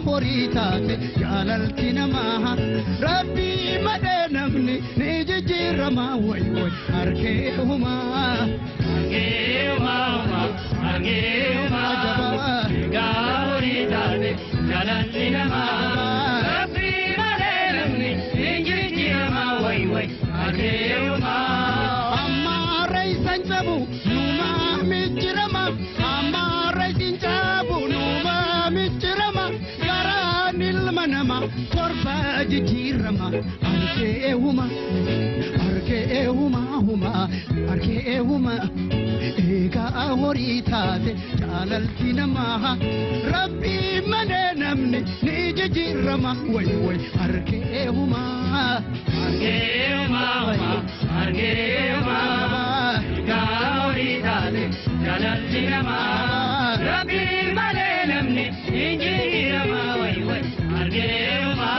horitate jalaltina maha rabbi madenamni nejirama way way arke huma ga horitate jalaltina maha rabbi madenamni nejirama way way arke huma amarai sanjabu numa mijrama amarai sanjabu numa mijrama garanil manama korba jirama arke huma ega horitate jalaltina maha rabbi madenamni nejirama way way arke huma ega horitate jalaltina maha rabbi madenamni nejirama way way arke huma